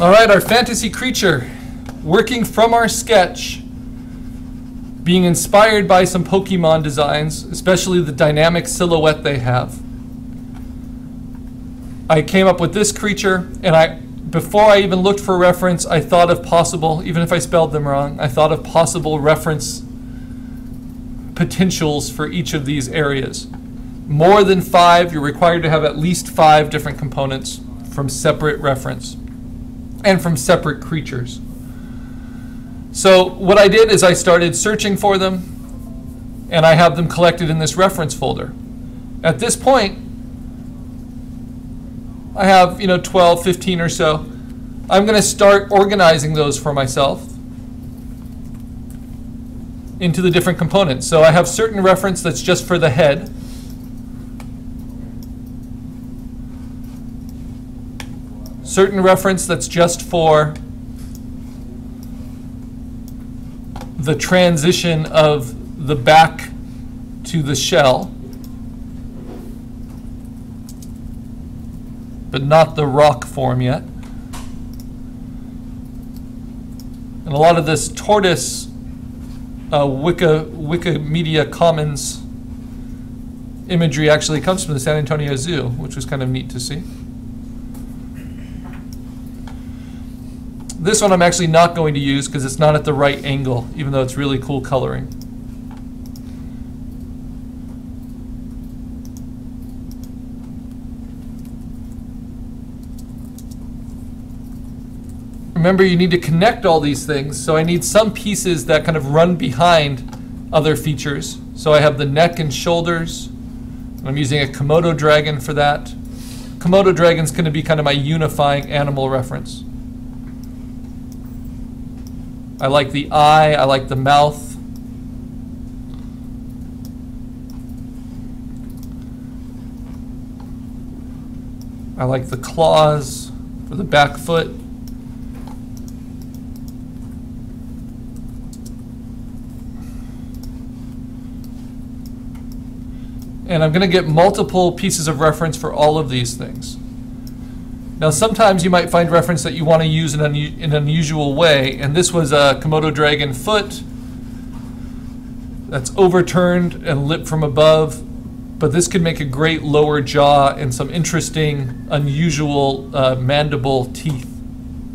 All right, our fantasy creature, working from our sketch, being inspired by some Pokemon designs, especially the dynamic silhouette they have. I came up with this creature, and before I even looked for reference, I thought of possible, even if I spelled them wrong, I thought of possible reference potentials for each of these areas. More than 5, you're required to have at least 5 different components from separate reference and from separate creatures. So what I did is I started searching for them, and I have them collected in this reference folder. At this point, I have 12, 15 or so. I'm going to start organizing those for myself into the different components. So I have certain reference that's just for the head. Certain reference that's just for the transition of the back to the shell, but not the rock form yet. And a lot of this tortoise Wikimedia Commons imagery actually comes from the San Antonio Zoo, which was kind of neat to see. This one I'm actually not going to use because it's not at the right angle, even though it's really cool coloring. Remember, you need to connect all these things, so I need some pieces that kind of run behind other features. So I have the neck and shoulders. I'm using a Komodo dragon for that. Komodo dragon's going to be kind of my unifying animal reference. I like the eye, I like the mouth. I like the claws for the back foot. And I'm going to get multiple pieces of reference for all of these things. Now, sometimes you might find reference that you want to use in an unusual way, and this was a Komodo dragon foot that's overturned and lit from above, but this could make a great lower jaw and some interesting, unusual mandible teeth,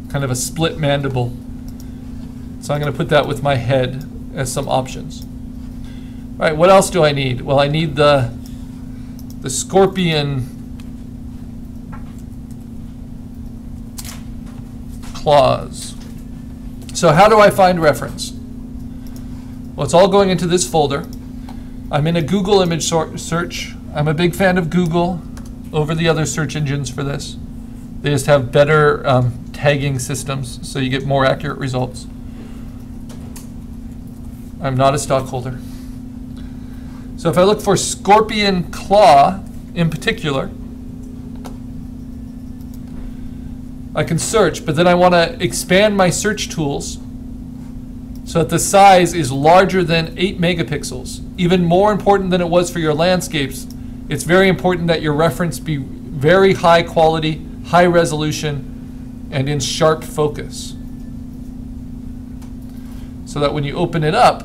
kind of a split mandible. So I'm going to put that with my head as some options. All right, what else do I need? Well, I need the scorpion claws. So how do I find reference? Well, it's all going into this folder. I'm in a Google image search. I'm a big fan of Google over the other search engines for this. They just have better tagging systems, so you get more accurate results. I'm not a stockholder. So if I look for scorpion claw in particular, I can search, but then I want to expand my search tools so that the size is larger than 8 megapixels. Even more important than it was for your landscapes, it's very important that your reference be very high quality, high resolution, and in sharp focus. So that when you open it up,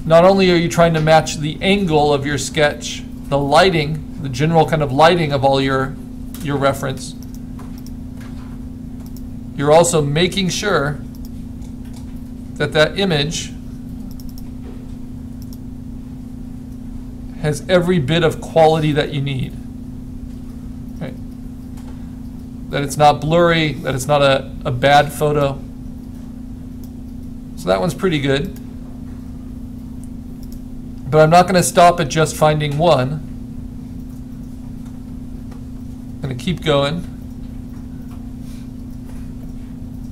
not only are you trying to match the angle of your sketch, the lighting, the general kind of lighting of all your reference, you're also making sure that that image has every bit of quality that you need. Right? That it's not blurry, that it's not a bad photo. So that one's pretty good. But I'm not going to stop at just finding one. I'm going to keep going.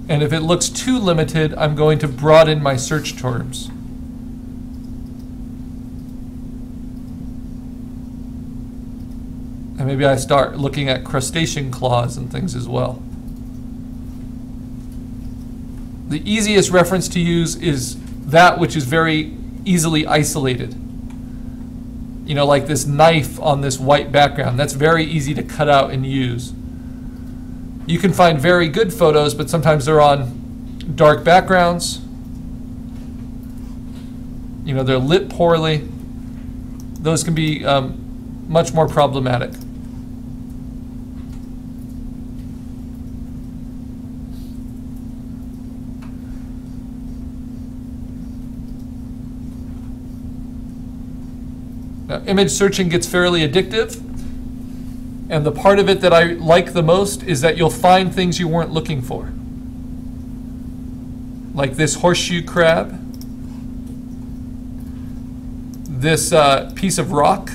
And if it looks too limited, I'm going to broaden my search terms. And maybe I start looking at crustacean claws and things as well. The easiest reference to use is that which is very easily isolated. You know, like this knife on this white background. That's very easy to cut out and use. You can find very good photos, but sometimes they're on dark backgrounds. You know, they're lit poorly. Those can be much more problematic. Now, image searching gets fairly addictive, and the part of it that I like the most is that you'll find things you weren't looking for. Like this horseshoe crab, this piece of rock.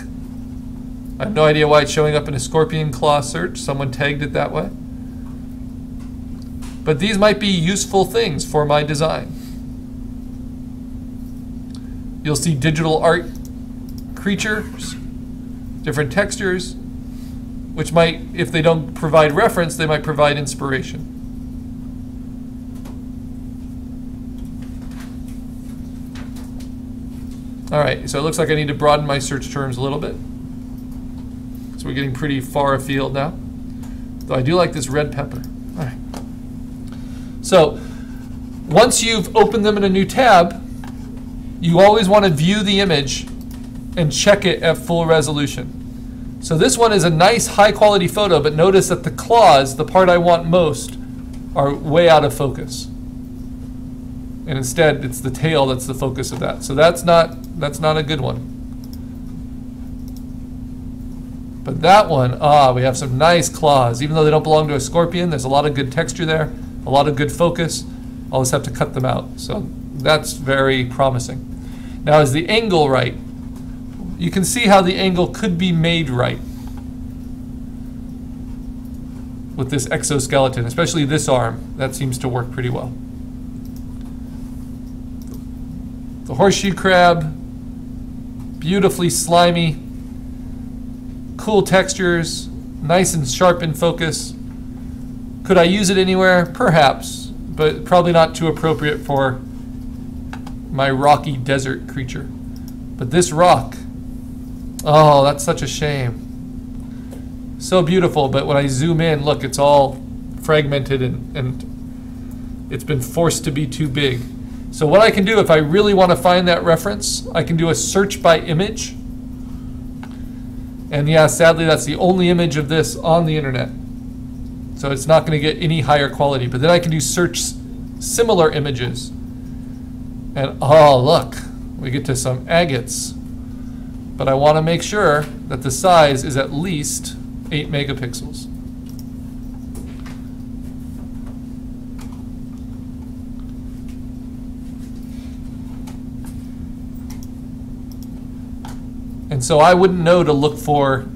I have no idea why it's showing up in a scorpion claw search. Someone tagged it that way. But these might be useful things for my design. You'll see digital art creatures, different textures, which might, if they don't provide reference, they might provide inspiration. All right, so it looks like I need to broaden my search terms a little bit. So we're getting pretty far afield now. Though I do like this red pepper. All right. So once you've opened them in a new tab, you always want to view the image and check it at full resolution. So this one is a nice high quality photo, but notice that the claws, the part I want most, are way out of focus. And instead it's the tail that's the focus of that. So that's not a good one. But that one, we have some nice claws. Even though they don't belong to a scorpion, there's a lot of good texture there, a lot of good focus. I'll just have to cut them out. So that's very promising. Now, is the angle right? You can see how the angle could be made right with this exoskeleton, especially this arm. That seems to work pretty well. The horseshoe crab, beautifully slimy, cool textures, nice and sharp in focus. Could I use it anywhere? Perhaps, but probably not too appropriate for my rocky desert creature. But this rock, oh, that's such a shame. So beautiful, but when I zoom in, look, it's all fragmented and it's been forced to be too big. So what I can do, if I really want to find that reference, I can do a search by image. And yeah, sadly, that's the only image of this on the internet. So it's not going to get any higher quality. But then I can do search similar images. And oh, look, we get to some agates. But I want to make sure that the size is at least 8 megapixels. And so I wouldn't know to look for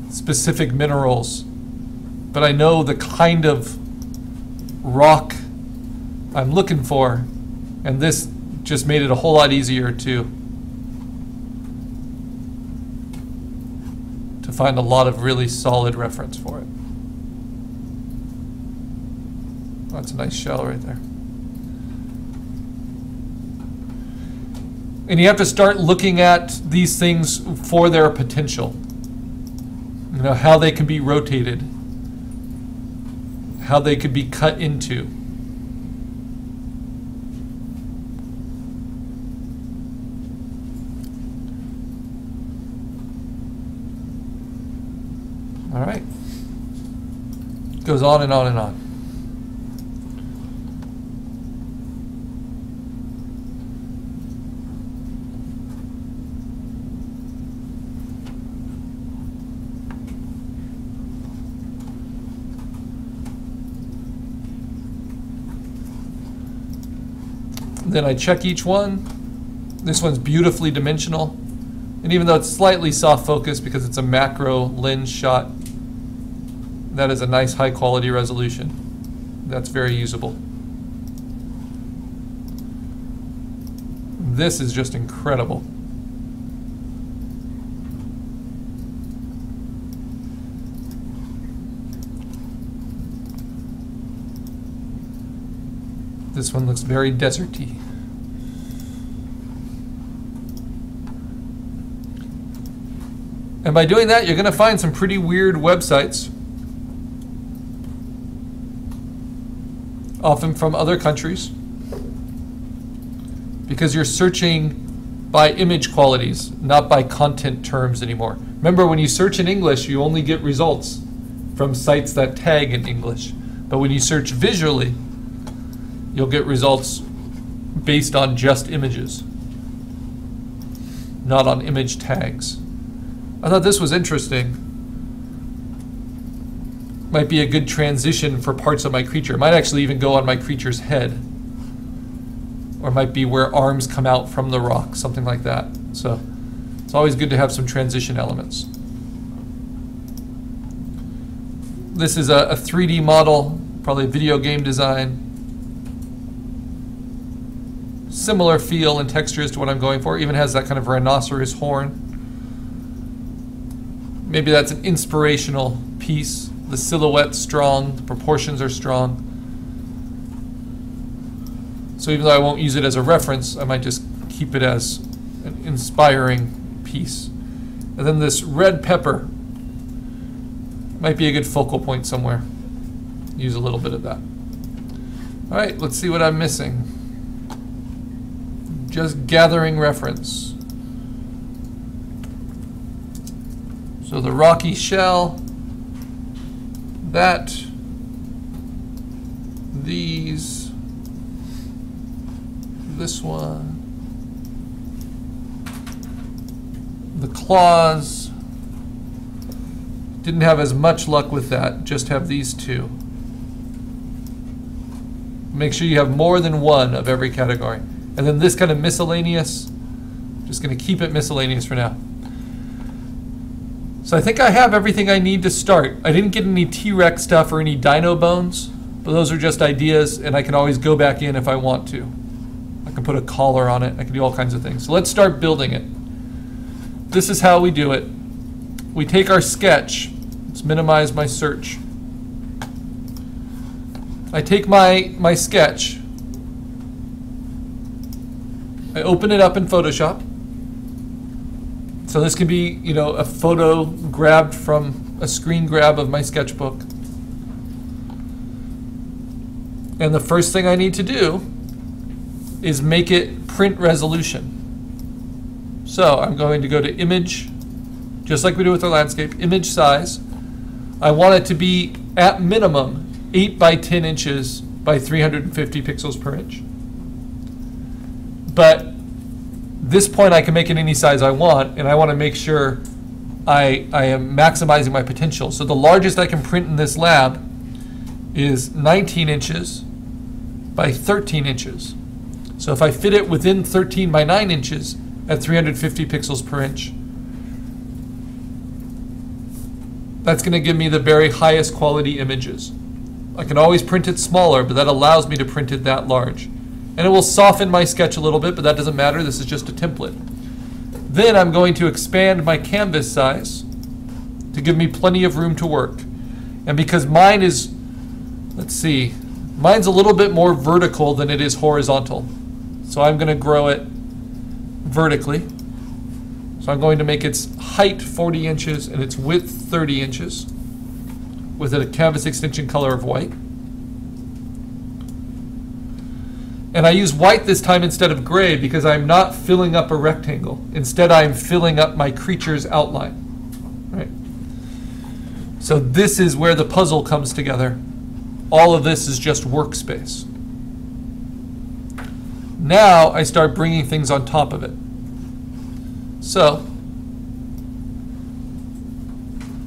specific minerals, but I know the kind of rock I'm looking for, and this just made it a whole lot easier to find a lot of really solid reference for it. That's a nice shell right there. And you have to start looking at these things for their potential. You know, how they can be rotated, how they could be cut into. All right. Goes on and on and on. Then I check each one. This one's beautifully dimensional. And even though it's slightly soft focus because it's a macro lens shot, that is a nice high quality resolution. That's very usable. This is just incredible. This one looks very deserty. And by doing that, you're going to find some pretty weird websites often from other countries, because you're searching by image qualities, not by content terms anymore. Remember, when you search in English, you only get results from sites that tag in English. But when you search visually, you'll get results based on just images, not on image tags. I thought this was interesting. Might be a good transition for parts of my creature. It might actually even go on my creature's head. Or it might be where arms come out from the rock, something like that. So it's always good to have some transition elements. This is a 3D model, probably a video game design. Similar feel and texture as to what I'm going for. Even has that kind of rhinoceros horn. Maybe that's an inspirational piece. The silhouette's strong, the proportions are strong. So even though I won't use it as a reference, I might just keep it as an inspiring piece. And then this red pepper might be a good focal point somewhere. Use a little bit of that. All right, let's see what I'm missing. Just gathering reference. So the rocky shell, that, these, this one, the claws. Didn't have as much luck with that, just have these two. Make sure you have more than one of every category. And then this kind of miscellaneous, just going to keep it miscellaneous for now. So I think I have everything I need to start. I didn't get any T-Rex stuff or any dino bones, but those are just ideas, and I can always go back in if I want to. I can put a collar on it. I can do all kinds of things. So let's start building it. This is how we do it. We take our sketch. Let's minimize my search. I take my sketch. I open it up in Photoshop. So this can be, you know, a photo grabbed from a screen grab of my sketchbook. And the first thing I need to do is make it print resolution. So I'm going to go to image, just like we do with our landscape, image size. I want it to be at minimum 8 by 10 inches by 350 pixels per inch. But this point I can make it any size I want, and I want to make sure I am maximizing my potential. So the largest I can print in this lab is 19 inches by 13 inches. So if I fit it within 13 by 9 inches at 350 pixels per inch, that's going to give me the very highest quality images. I can always print it smaller, but that allows me to print it that large. And it will soften my sketch a little bit, but that doesn't matter. This is just a template. Then I'm going to expand my canvas size to give me plenty of room to work. And because mine is, let's see, mine's a little bit more vertical than it is horizontal. So I'm going to grow it vertically. So I'm going to make its height 40 inches and its width 30 inches with a canvas extension color of white. And I use white this time instead of gray because I'm not filling up a rectangle. Instead, I'm filling up my creature's outline. Right? So this is where the puzzle comes together. All of this is just workspace. Now I start bringing things on top of it. So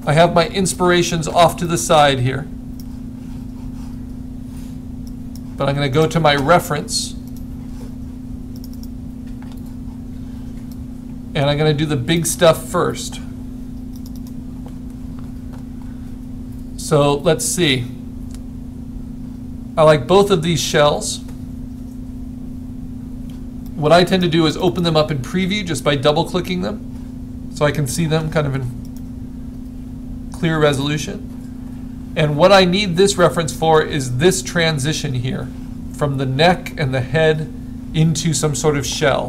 I have my inspirations off to the side here. But I'm going to go to my reference. And I'm going to do the big stuff first. So let's see. I like both of these shells. What I tend to do is open them up in preview just by double clicking them, so I can see them kind of in clear resolution. And what I need this reference for is this transition here from the neck and the head into some sort of shell.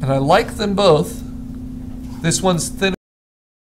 And I like them both. This one's thinner.